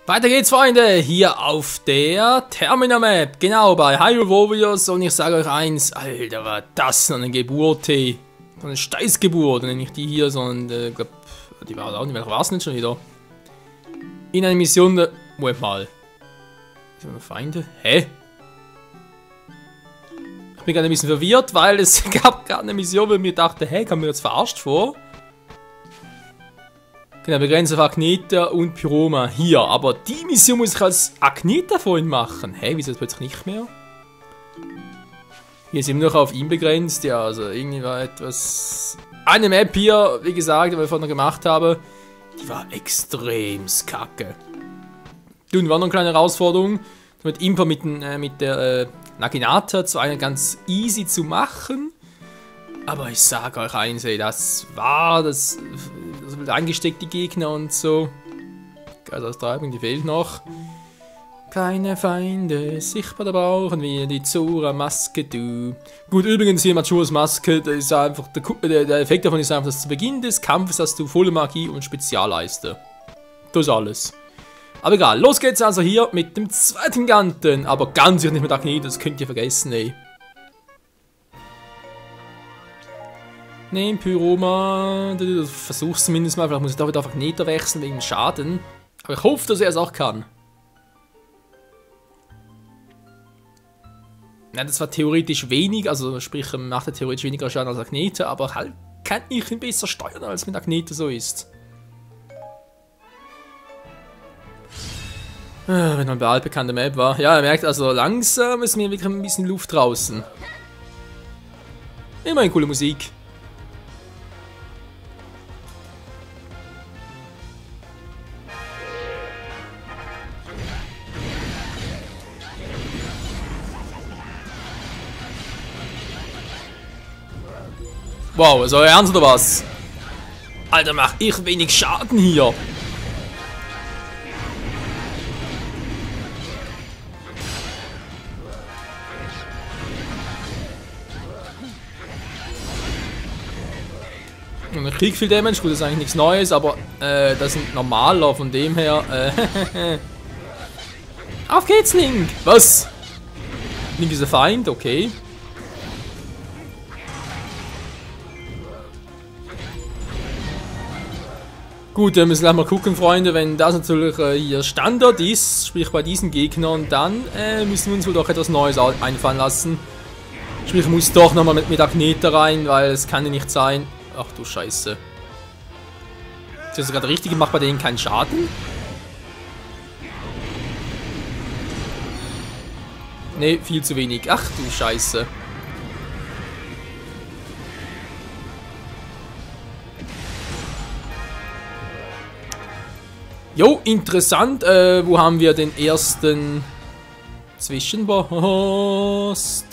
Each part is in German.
Weiter geht's, Freunde, hier auf der Termina Map, genau, bei Hyrule Warriors. Und ich sage euch eins, Alter, war das noch eine Geburt, hey. So eine Steißgeburt, und nicht die hier, sondern, ich glaube, die war auch nicht mehr, war es nicht schon wieder. In einer Mission, Moment mal. Sind wir Feinde? Hä? Ich bin gerade ein bisschen verwirrt, weil es gab gerade eine Mission, wo ich mir dachte, hey, kam mir jetzt verarscht vor? Genau, begrenzt auf Agnetha und Pyroma hier. Aber die Mission muss ich als Agnetha vorhin machen. Hä, wieso jetzt plötzlich nicht mehr? Hier sind wir noch auf ihn begrenzt. Ja, also irgendwie war etwas... Eine Map hier, wie gesagt, die ich vorhin noch gemacht habe, die war extrem kacke. Nun war noch eine kleine Herausforderung. Mit Impa mit der Naginata zwar eine ganz easy zu machen. Aber ich sage euch eins, ey, das eingesteckte Gegner und so. Geisaustreibung, die fehlt noch. Keine Feinde, sichtbar, da brauchen wir die Zora-Maske, du. Gut, übrigens hier Majoras Maske, das ist einfach, der Effekt davon ist einfach, dass zu Beginn des Kampfes hast du volle Magie und Spezialleiste. Das ist alles. Aber egal, los geht's also hier mit dem zweiten Giganten. Aber ganz sicher nicht mit Agnetha, das könnt ihr vergessen, ey. Nein, Pyroma, versuch's zumindest mal, vielleicht muss ich da wieder auf Agnetha wechseln wegen Schaden. Aber ich hoffe, dass er es auch kann. Ja, das war theoretisch wenig, also sprich, macht er theoretisch weniger Schaden als Agnetha, aber halt kann ich ihn besser steuern, als mit Agnetha so ist. Wenn man bei altbekannter Map war. Ja, er merkt also, langsam ist mir wirklich ein bisschen Luft draußen. Immerhin coole Musik. Wow, ist euer Ernst oder was? Alter, mach ich wenig Schaden hier. Und ich krieg viel Damage, gut, das ist eigentlich nichts Neues, aber das sind normaler, von dem her. Auf geht's, Link! Was? Link ist ein Feind, okay. Gut, wir müssen gleich mal gucken, Freunde, wenn das natürlich hier Standard ist, sprich bei diesen Gegnern, dann müssen wir uns wohl doch etwas Neues einfallen lassen. Sprich, ich muss doch nochmal mit Agnetha rein, weil es kann ja nicht sein. Ach du Scheiße. Ist das gerade richtig gemacht, bei denen keinen Schaden? Ne, viel zu wenig. Ach du Scheiße. Jo, interessant. Wo haben wir den ersten Zwischenboss?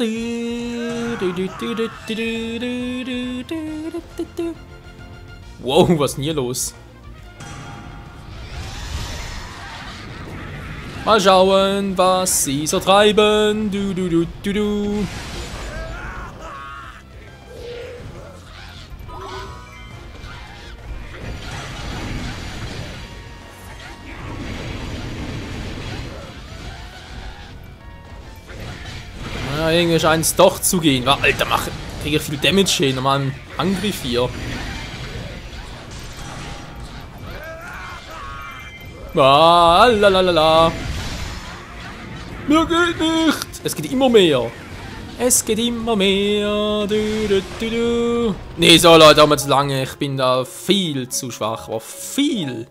Wow, was ist denn hier los? Mal schauen, was sie so treiben. Ja, irgendwie scheint es doch zu gehen. Alter, kriege ich viel Damage hin. Nochmal einen Angriff hier. Ah, lalalala. Mir geht nicht. Es geht immer mehr. Es geht immer mehr. Nee, so Leute, haben wir zu lange. Ich bin da viel zu schwach. Aber viel.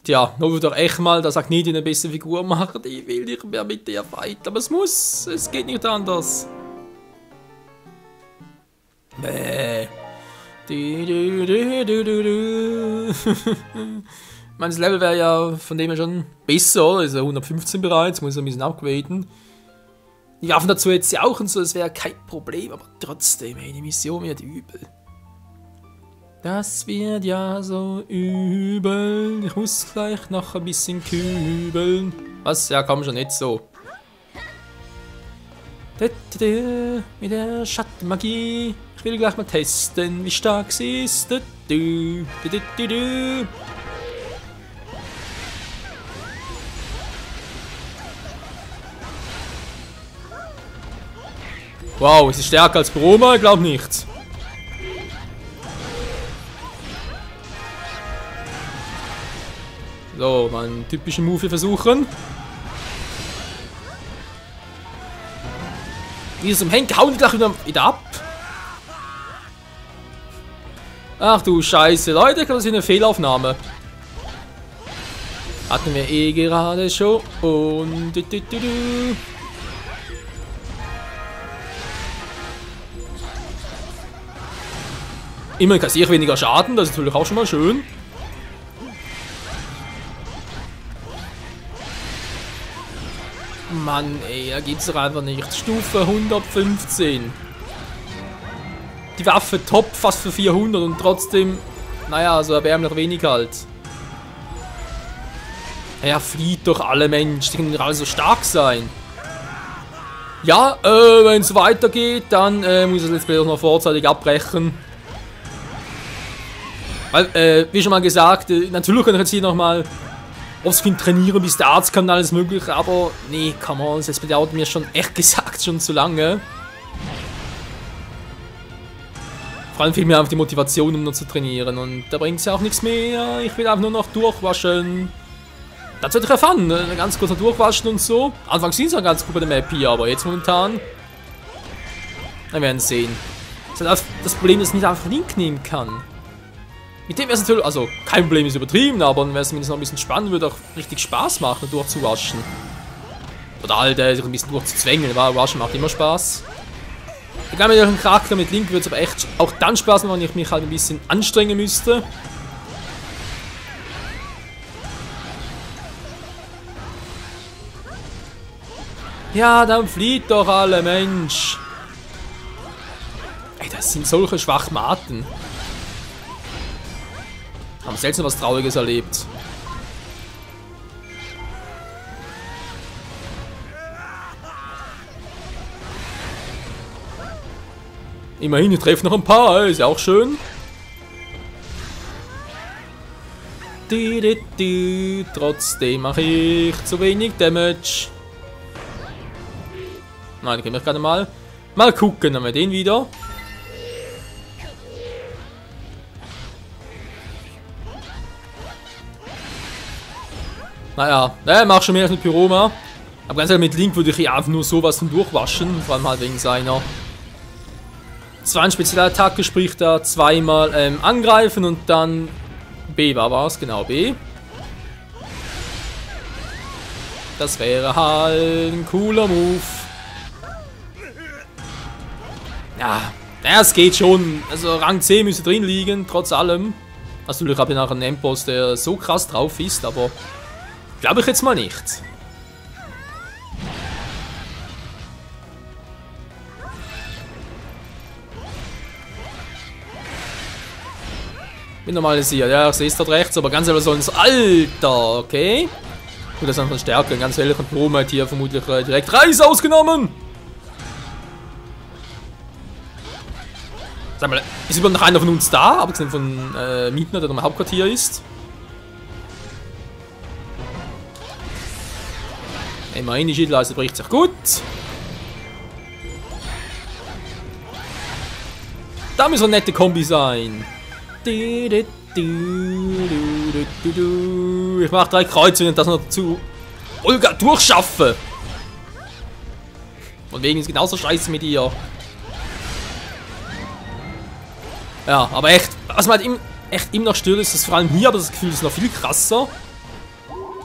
Tja, nur doch echt mal, dass Agnetha eine bessere Figur macht. Ich will nicht mehr mit der fighten, aber es muss. Es geht nicht anders. Mein Level wäre ja von dem her schon besser, oder? Ist ja 115 bereits, muss ein bisschen upgraden. Die Waffen dazu jetzt ja auch und so, das wäre kein Problem, aber trotzdem, ey, die Mission wird übel. Das wird ja so übel. Ich muss gleich noch ein bisschen kübeln. Was? Ja, komm schon, nicht so. Mit der Schattenmagie. Ich will gleich mal testen, wie stark sie ist. Wow, ist sie stärker als Broma? Ich glaube nicht. So, mal einen typischen Move hier versuchen. Wie zum Henk, hauen die gleich wieder ab. Ach du Scheiße, Leute, ich glaube, das ist eine Fehlaufnahme. Hatten wir eh gerade schon. Und... Immerhin kassiere ich weniger Schaden, das ist natürlich auch schon mal schön. Mann, ey, da gibt's doch einfach nicht. Stufe 115. Die Waffe top, fast für 400 und trotzdem, naja, so erbärmlich wenig halt. Ja, flieht doch alle Menschen, die können alle so stark sein. Ja, wenn es weitergeht, dann muss ich das Let's Play auch noch vorzeitig abbrechen. Weil, wie schon mal gesagt, natürlich kann ich jetzt hier nochmal offscreen trainieren, bis der Arzt kann, alles mögliche, aber nee, come on, das bedauert mir schon, echt gesagt, schon zu lange. Vor allem fehlt mir einfach die Motivation, um noch zu trainieren und da bringt es ja auch nichts mehr, ich will einfach nur noch durchwaschen. Das wird ja fun, ne? Ganz kurz noch durchwaschen und so. Anfangs sind es ja ganz gut bei der Map hier, aber jetzt momentan, wir werden es sehen. Das Problem, dass ich nicht einfach Link nehmen kann. Mit dem wäre es natürlich, also kein Problem ist übertrieben, aber dann wäre es zumindest noch ein bisschen spannend, würde auch richtig Spaß machen, durchzuwaschen. Oder halt, sich ein bisschen durchzuzwängeln, weil Waschen macht immer Spaß. Egal mit welchem Charakter, mit Link würde es aber echt auch dann Spaß machen, wenn ich mich halt ein bisschen anstrengen müsste. Ja, dann flieht doch alle, Mensch. Ey, das sind solche Schwachmaten. Haben selten was Trauriges erlebt. Immerhin, ich treffe noch ein paar, ist ja auch schön. Trotzdem mache ich zu wenig Damage. Nein, können wir gerade mal gucken, dann haben wir den wieder. Naja, mach schon mehr als mit Pyroma. Aber ganz ehrlich, mit Link würde ich hier einfach nur sowas von durchwaschen. Vor allem halt wegen seiner zweiten Spezialattacke, sprich da zweimal angreifen und dann B war es, genau B. Das wäre halt ein cooler Move. Ja, es geht schon. Also Rang 10 müsste drin liegen, trotz allem. Also natürlich habe ich nachher einen Endboss, der so krass drauf ist, aber glaube ich jetzt mal nicht. Bin normalisiert, ja, ich sehe es dort rechts, aber ganz ehrlich sonst. Alter, okay. Gut, das ist einfach Stärke, ganz ehrlich, und Promo hat hier vermutlich direkt Reis ausgenommen. Sag mal, ist überhaupt noch einer von uns da, abgesehen von Mietner, der im Hauptquartier ist? Immerhin, die Schildleiste bricht sich gut. Da muss eine nette Kombi sein. Ich mache 3 Kreuze und das noch dazu Olga durchschaffe. Von wegen ist genauso scheiße mit ihr. Ja, aber echt, was man halt echt immer noch stört, ist, dass vor allem hier, aber das Gefühl ist noch viel krasser,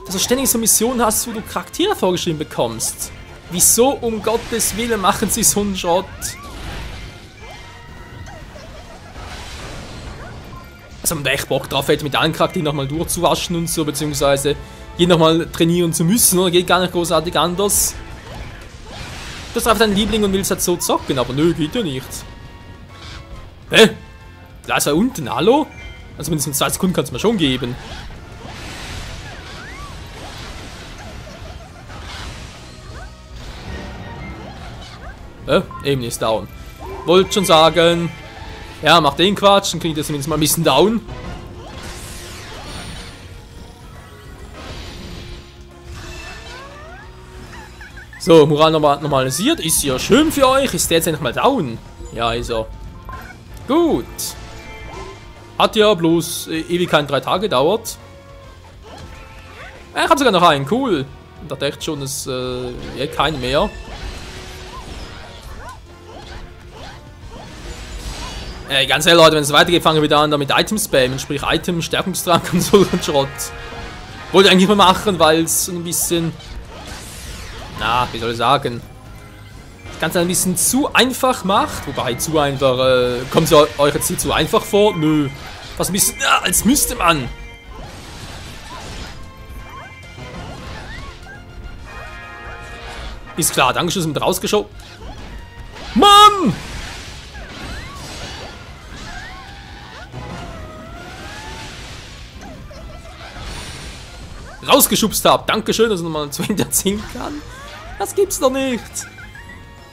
dass du ständig so Missionen hast, wo du Charaktere vorgeschrieben bekommst. Wieso um Gottes Willen machen sie so einen Schrott? Also man da echt Bock drauf hätte, mit allen Charakteren nochmal durchzuwaschen und so, beziehungsweise je nochmal trainieren zu müssen, oder? Geht gar nicht großartig anders. Du hast einfach deinen Liebling und willst halt so zocken, aber nö, geht ja nicht. Hä? Da ist er unten, hallo? Also mindestens in 2 Sekunden kannst du mir schon geben. Eben ist down. Wollte schon sagen. Ja, mach den Quatsch, dann kriegt er zumindest mal ein bisschen down. So, Moral normalisiert. Ist ja schön für euch. Ist der jetzt endlich mal down? Ja, ist er. Gut. Hat ja bloß ewig keine 3 Tage gedauert. Ich habe sogar noch einen. Cool. Ich dachte echt schon, dass keinen mehr. Ganz ehrlich, Leute, wenn es weitergeht, fangen wir wieder an damit Item-Spammen. Sprich Item, Stärkungstrank und so ein Schrott. Wollte ich eigentlich mal machen, weil es ein bisschen... Na, wie soll ich sagen? Das Ganze ein bisschen zu einfach macht. Wobei, zu einfach... kommt es euch jetzt hier zu einfach vor? Nö. Fast ein bisschen... als müsste man. Ist klar, Dankeschön, sind mit rausgeschoben. Mann! Rausgeschubst habe. Dankeschön, dass ich nochmal zu hinterziehen kann. Das gibt's doch nicht.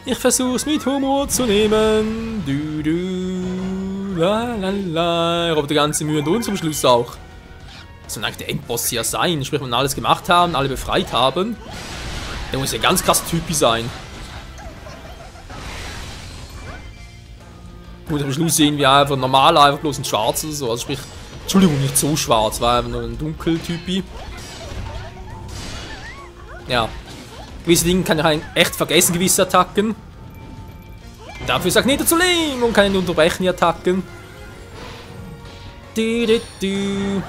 Ich versuch's mit Humor zu nehmen. Du, du, la, la, la. Ich habe die ganze Mühe und zum Schluss auch. Das soll eigentlich der Endboss hier sein. Sprich, wenn wir alles gemacht haben, alle befreit haben. Der muss ja ganz krass Typi sein. Gut, am Schluss sehen wir einfach normal, einfach bloß ein Schwarz oder so. Also sprich, Entschuldigung, nicht so schwarz, war einfach nur ein Dunkeltypi. Ja. Gewisse Dinge kann ich echt vergessen, gewisse Attacken. Dafür ist Agneta zu lame und kann ihn unterbrechen, die Attacken. Du, du, du.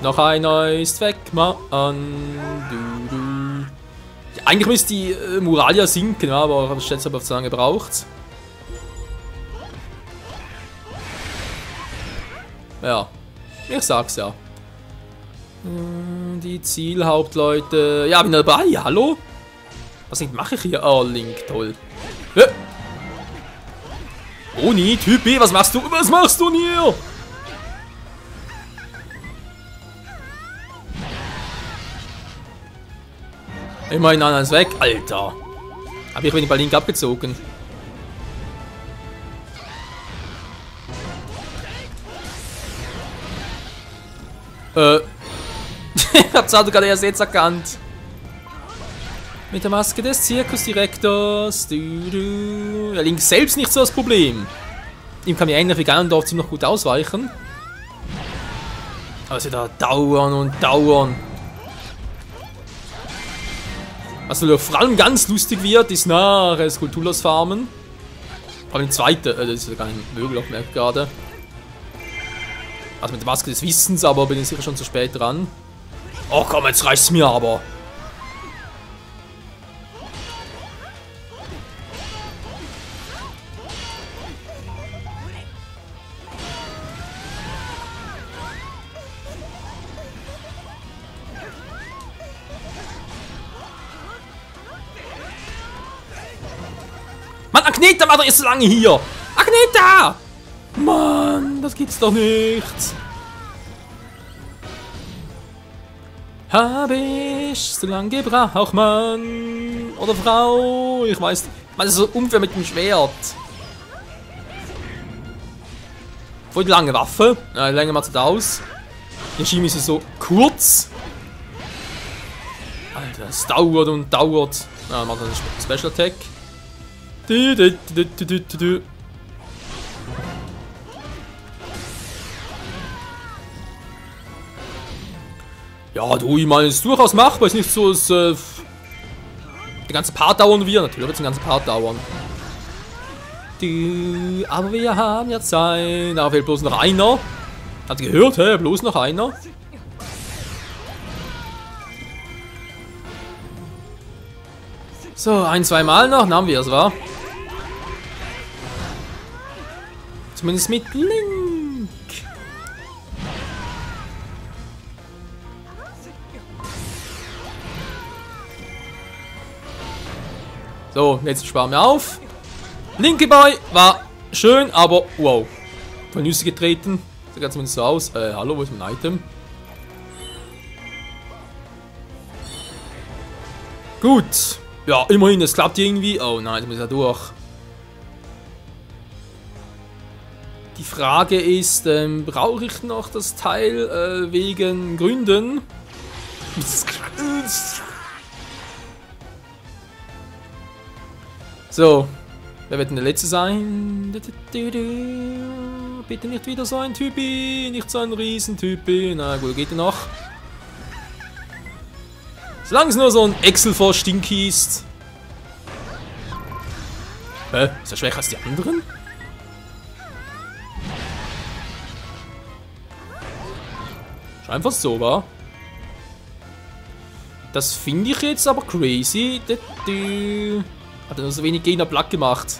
Noch einer ist weg, Mann. Du, du. Ja, eigentlich müsste die Muralia sinken, aber ich schätze, aber zu lange braucht. Ja, ich sag's ja. Die Zielhauptleute. Ja, bin dabei. Hallo? Was mache ich hier? Oh, Link, toll. Oni, Typi, was machst du? Was machst du hier? Immerhin einer ist weg, Alter. Hab ich wenig bei Link abgezogen. Ich hab's also gerade erst jetzt erkannt. Mit der Maske des Zirkusdirektors. Ja, Link selbst nicht so das Problem. Ihm kann mir ähnlich wie Ganondorf ziemlich gut ausweichen. Also da dauern und dauern. Was vor allem ganz lustig wird, ist nachher Skulltulas farmen. Aber im zweiten, das ist ja gar nicht möglich, merke ich gerade. Also mit der Maske des Wissens, aber bin ich sicher schon zu spät dran. Oh komm, jetzt reicht's mir aber. Mann, Agneta war doch erst so lange hier. Agneta! Mann, das gibt's doch nicht. Hab ich so lange gebraucht, Mann. Oder Frau. Ich weiß nicht. Man ist so unfair mit dem Schwert. Voll die lange Waffe. Ja, länger macht's nicht aus. Der Schirm ist so kurz. Alter, es dauert und dauert. Ja, macht einen Special Attack. Ja, du, ich meine, es ist durchaus machbar. Ist nicht so, dass der ganze Part dauern wir. Natürlich wird es den ganzen Part dauern. Aber wir haben ja Zeit. Da fehlt bloß noch einer. Hat gehört, hä? Bloß noch einer. So, 1, 2 Mal noch. Dann haben wir es, wa? Zumindest mit Link. So, jetzt sparen wir auf. Linke Boy war schön, aber wow. Von Nüsse getreten. Sieht ganz zumindest so aus. Hallo, wo ist mein Item? Gut. Ja, immerhin, es klappt irgendwie. Oh nein, ich muss ja durch. Die Frage ist, brauche ich noch das Teil wegen Gründen? So. Wer wird denn der Letzte sein? Bitte nicht wieder so ein Typi. Nicht so ein Riesentypi. Na gut, geht er noch. Solange es nur so ein Excel vor Stinky ist. Hä? Ist er schwächer als die anderen? Ist einfach so, wa? Das finde ich jetzt aber crazy. Hat er nur so wenig Gegner platt gemacht.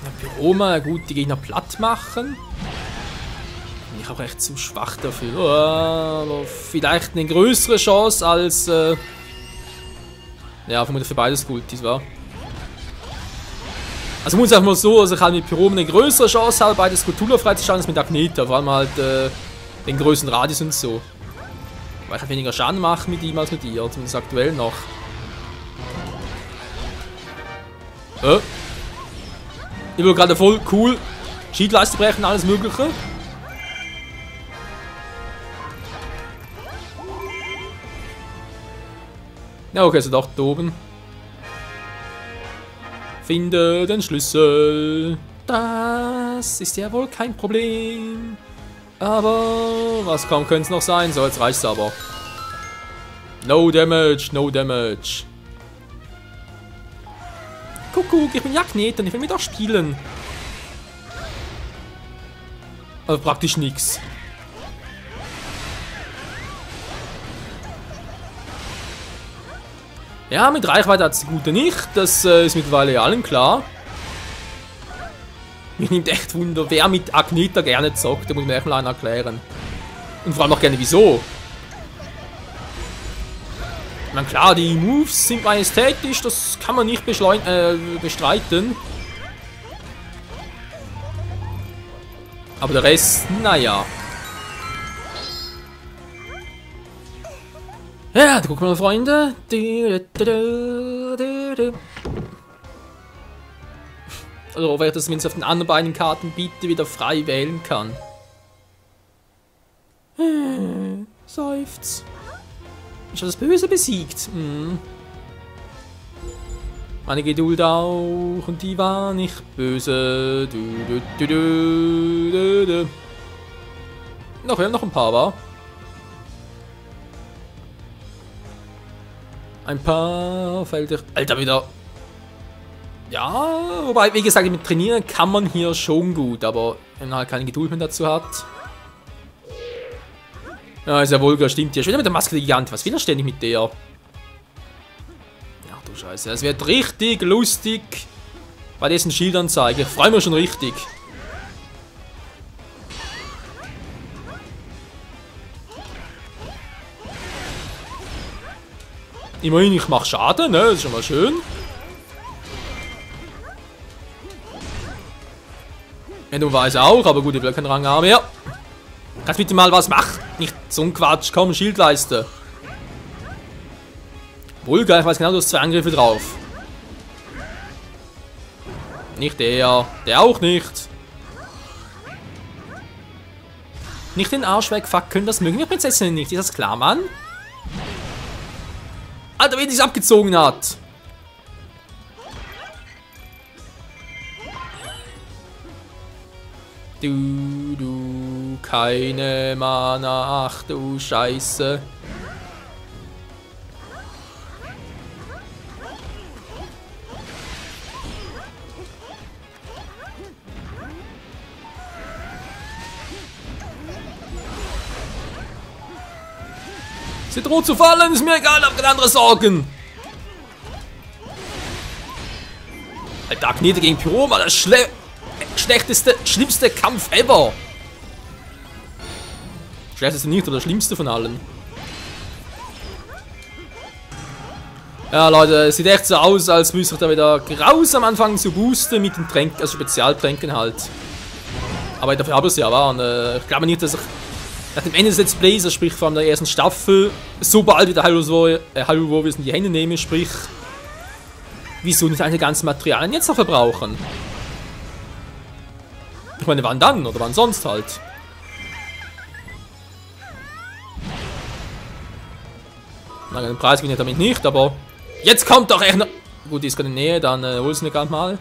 Ja, Pyroma, gut, die Gegner platt machen. Bin ich auch echt zu schwach dafür. Oh, aber vielleicht eine größere Chance als. Ja, vermutlich für beides Gultis, war. Also muss ich einfach mal so, dass ich halt mit Pyroma eine größere Chance habe, beides Skulpturen freizuschalten als mit Agneta. Vor allem halt den größten Radius und so. Weil ich halt weniger Schaden mache mit ihm als mit ihr, zumindest aktuell noch. Ich bin gerade voll cool. Schildleiste brechen, alles mögliche. Ja, okay, also doch da oben. Finde den Schlüssel. Das ist ja wohl kein Problem. Aber was kaum könnte es noch sein? So, jetzt reicht's aber. No damage, no damage. Kuckuck, ich bin Jagdnet und ich will mit auch spielen. Aber praktisch nix. Ja, mit Reichweite hat es die Gute nicht. Das ist mittlerweile allen klar. Mich nimmt echt Wunder, wer mit Agneta gerne zockt. Da muss mir echt mal einen erklären. Und vor allem auch gerne wieso. Ich meine, klar, die Moves sind majestätisch, das kann man nicht bestreiten. Aber der Rest, naja. Ja, da gucken wir mal, Freunde. Oder ob ich das zumindest auf den anderen beiden Karten bitte wieder frei wählen kann. Seufz. Ich habe das Böse besiegt. Meine Geduld auch. Und die war nicht böse. Noch, wir haben noch ein paar, wa? Ein paar Felder. Alter, wieder. Ja, wobei, wie gesagt, mit Trainieren kann man hier schon gut, aber wenn man halt keine Geduld mehr dazu hat. Ja, ist ja Volga, stimmt ja. Schon wieder mit der Maske der Gigant. Was will er ständig mit der? Ach du Scheiße, das wird richtig lustig bei diesen Schildanzeigen. Ich freue mich schon richtig. Immerhin, ich mache Schaden, ne? Das ist schon mal schön. Ja, du weißt auch, aber gut, ich will keinen Rang haben. Ja. Kannst bitte mal was machen? Nicht so ein Quatsch. Komm, Schildleiste. Volga, ich weiß genau, du hast 2 Angriffe drauf. Nicht der. Der auch nicht. Nicht den Arsch wegfackeln, das mögen wir Prinzessinnen nicht. Ist das klar, Mann? Alter, wie die es abgezogen hat. Du, keine Mana, ach du Scheiße. Sie droht zu fallen, ist mir egal, hab keine andere Sorgen. Alter, Agneta gegen Pyroma, das schlimmste Kampf ever. Schlechteste nicht, oder schlimmste von allen. Ja, Leute, es sieht echt so aus, als müsste ich da wieder grausam anfangen zu boosten mit den Tränken, also Spezialtränken halt. Aber dafür habe ich es ja, war. Und ich glaube nicht, dass ich nach dem Ende des Let's Plays, also sprich vor allem der ersten Staffel, so bald wieder Hyrule Warriors in die Hände nehme, sprich, wieso nicht eine ganzen Materialien jetzt noch verbrauchen? Ich meine, wann dann? Oder wann sonst halt? Na, den Preis gewinne ich damit nicht, aber jetzt kommt doch echt noch... Gut, die ist gerade in der Nähe, dann holst du nicht gerade mal.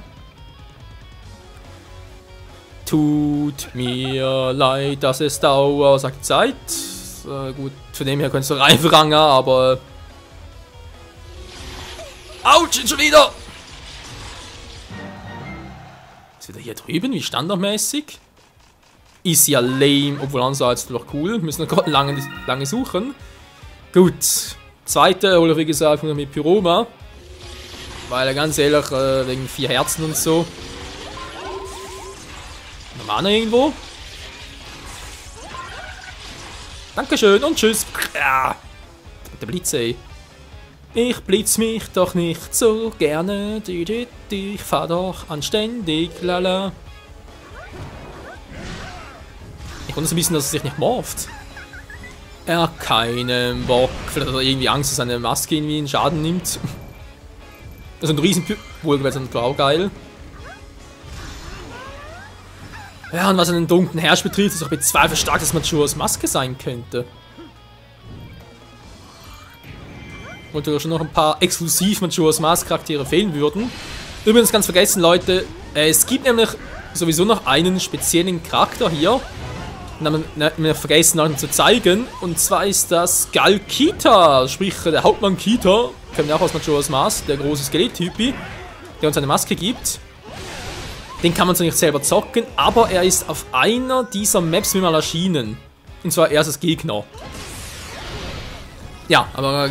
Tut mir leid, dass es dauert, sagt die Zeit. Gut, von dem her könntest du reinverrangen, aber... Autsch, schon wieder! Ist wieder hier drüben, wie standardmäßig. Ist ja lame, obwohl andererseits doch cool. Wir müssen noch gerade lange suchen. Gut. Zweite hole ich wie gesagt mit Pyroma. Weil ganz ehrlich, wegen 4 Herzen und so. Noch einer irgendwo. Dankeschön und tschüss. Ja. Der Blitz, ey. Ich blitz mich doch nicht so gerne. Ich fahr doch anständig. Lala. Ich wundere so ein bisschen, dass er sich nicht morpht. Er hat keinen Bock. Vielleicht hat er irgendwie Angst, dass seine Maske irgendwie einen Schaden nimmt. Also ein riesen Wohlgewählt und blau geil. Ja, und was einen dunklen Herrsch betrifft, ist auch bezweifelt stark, dass Majora's Maske sein könnte. Und da schon noch ein paar exklusiv Majora's Mask Charaktere fehlen würden. Übrigens ganz vergessen, Leute, es gibt nämlich sowieso noch einen speziellen Charakter hier. Den haben wir vergessen noch zu zeigen. Und zwar ist das Gal Kita, sprich der Hauptmann Kita. Kennen wir auch aus Majora's Mask, der große Skeletttypi, der uns eine Maske gibt. Den kann man zwar nicht selber zocken, aber er ist auf einer dieser Maps mal erschienen. Und zwar erst als Gegner. Ja, aber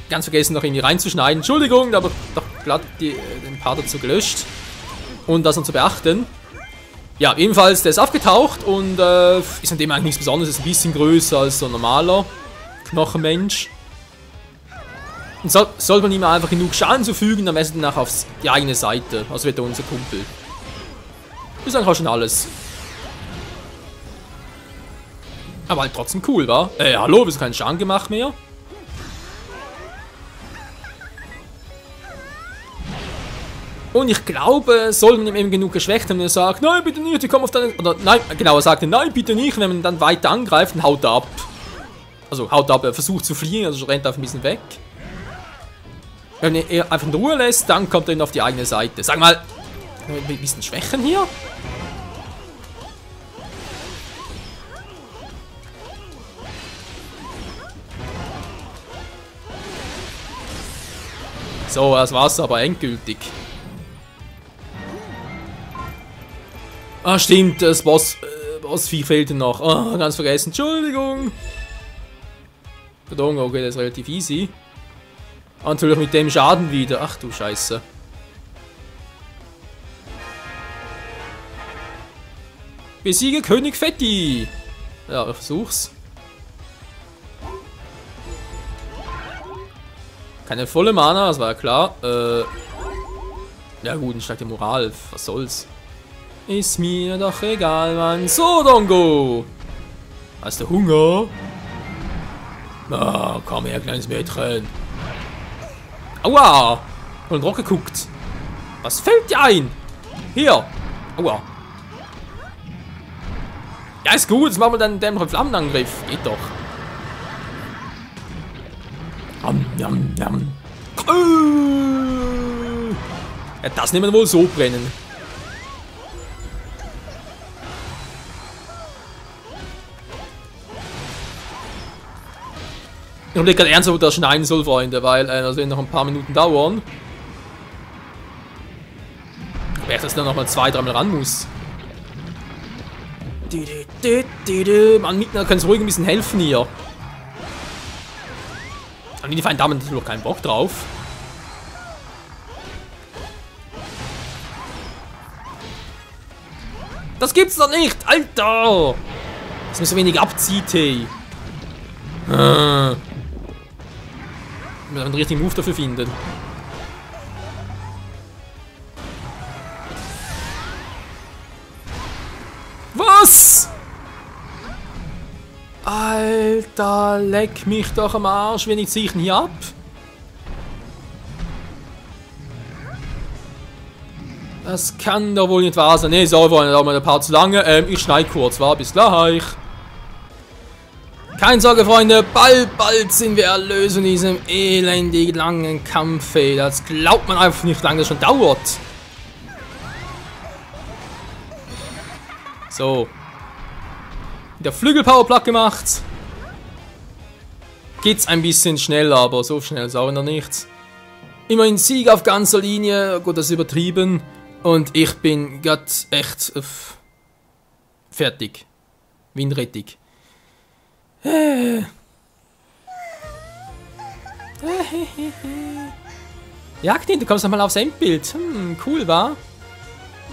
ganz vergessen noch irgendwie reinzuschneiden. Entschuldigung, aber doch glatt den Part dazu gelöscht. Und das noch zu beachten. Ja, ebenfalls, der ist aufgetaucht und ist an dem eigentlich nichts Besonderes. Ist ein bisschen größer als so ein normaler Knochenmensch. Und sollte man ihm einfach genug Schaden zufügen, dann wechselt er nachher auf die eigene Seite. Also wird er unser Kumpel. Ist eigentlich auch schon alles. Aber halt trotzdem cool, wa? Hallo, wir haben keinen Schaden gemacht mehr. Und ich glaube, soll man ihm eben genug geschwächt haben, wenn er sagt, nein, bitte nicht, ich komme auf deine... Oder nein, genau, er sagte, nein, bitte nicht. Wenn man dann weiter angreift, dann haut er ab. Also haut ab, er versucht zu fliehen, also rennt einfach ein bisschen weg. Wenn man ihn einfach in Ruhe lässt, dann kommt er ihn auf die eigene Seite. Sag mal, ein bisschen Schwächen hier? So, das war's aber endgültig. Ah, stimmt, das Bossvieh fehlte noch. Ah, ganz vergessen. Entschuldigung. Pardon, okay, das ist relativ easy. Und natürlich mit dem Schaden wieder. Ach du Scheiße. Besiege König Fetti. Ja, ich versuch's. Keine volle Mana, das war ja klar. Ja gut, dann steigt die Moral. Was soll's. Ist mir doch egal, Mann. So, Dongo. Hast du Hunger? Na, komm her, kleines Mädchen. Aua. Und Rock geguckt. Was fällt dir ein? Hier. Aua. Ja, ist gut. Jetzt machen wir dann einen dämmeren Flammenangriff. Geht doch. Jam, jam. Ja, das nehmen wir wohl so brennen. Ich überlege gerade ernsthaft, ob das schneiden soll, Freunde, weil das wird noch ein paar Minuten dauern. Aber erst, dass dann nochmal 2-3 Mal ran muss. Mann, Mitner kann es ruhig ein bisschen helfen hier. Und die Feinde haben natürlich keinen Bock drauf. Das gibt's doch nicht, Alter! Dass mir so wenig abzieht, hey. Ich muss einen richtigen Move dafür finden. Was? Alter, leck mich doch am Arsch, wenn ich ziehe ihn hier ab. Das kann doch wohl nicht wahr sein. Ne, so, wir wollen da mal ein paar zu lange. Ich schneide kurz, war bis gleich. Keine Sorge, Freunde, bald sind wir erlöst in diesem elendig langen Kampf. Ey. Das glaubt man einfach nicht, wie lange das schon dauert. So. Wieder Flügelpowerplug gemacht. Geht's ein bisschen schneller, aber so schnell ist auch noch nichts. Immerhin Sieg auf ganzer Linie. Gut, das ist übertrieben. Und ich bin gerade echt fertig. Wie ein Rettich. Ja, Knit, du kommst nochmal aufs Endbild. Cool, wa?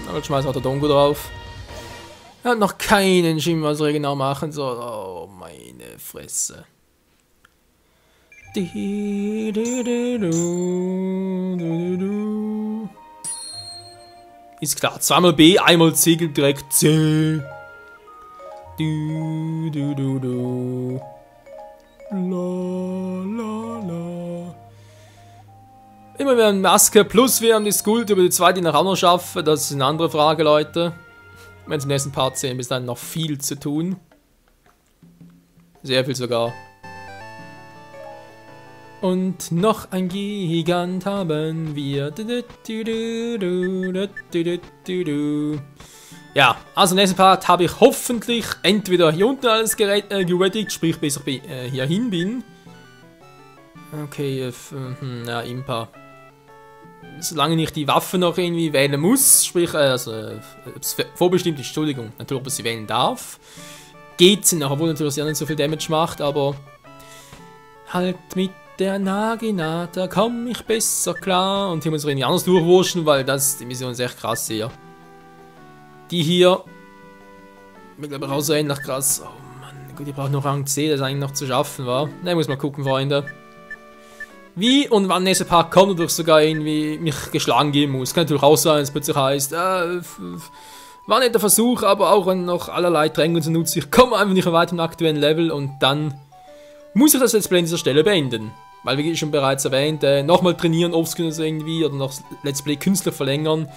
Aber ich schmeiß auch der Dongo drauf. Er hat noch keinen Schimmer, was er genau machen soll. Oh, meine Fresse. Ist klar, zweimal B, einmal C, direkt C. Immer mehr Maske, plus wir haben die Skuld über die zwei, die nach auch noch schaffen. Das ist eine andere Frage, Leute. Wenn Sie im nächsten Part sehen, ist dann noch viel zu tun. Sehr viel sogar. Und noch ein Gigant haben wir. Ja, also im nächsten Part habe ich hoffentlich entweder hier unten alles geredigt, sprich bis ich hier hin bin. Okay, ja, Impa. Solange ich die Waffe noch irgendwie wählen muss, sprich, vorbestimmt ist, Entschuldigung, natürlich, ob ich sie wählen darf, geht's noch, obwohl natürlich sie nicht so viel Damage macht, aber halt mit der Naginata komme ich besser klar und hier muss ich irgendwie anders durchwurschen, weil die Mission ist echt krass hier. Die hier, ich glaube auch so ähnlich krass. Oh Mann, gut, ich brauche noch Rang C, das eigentlich noch zu schaffen war. Ne, muss mal gucken, Freunde. Wie und wann nächste Part kommt und ich sogar irgendwie mich geschlagen geben muss. Kann natürlich auch sein, dass es plötzlich heißt, war nicht der Versuch, aber auch wenn noch allerlei Drängen zu nutzen. Ich komme einfach nicht weiter im aktuellen Level und dann muss ich das Let's Play an dieser Stelle beenden. Weil, wie schon bereits erwähnt, nochmal trainieren, offscreen irgendwie oder noch Let's Play künstlich verlängern,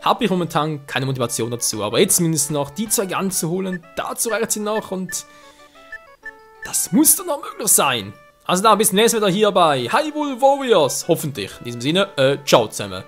habe ich momentan keine Motivation dazu. Aber jetzt zumindest noch die zwei anzuholen, dazu reicht sie noch und das muss dann noch möglich sein. Also dann bis nächstes wieder hier bei Hyrule Warriors, hoffentlich. In diesem Sinne, ciao zusammen.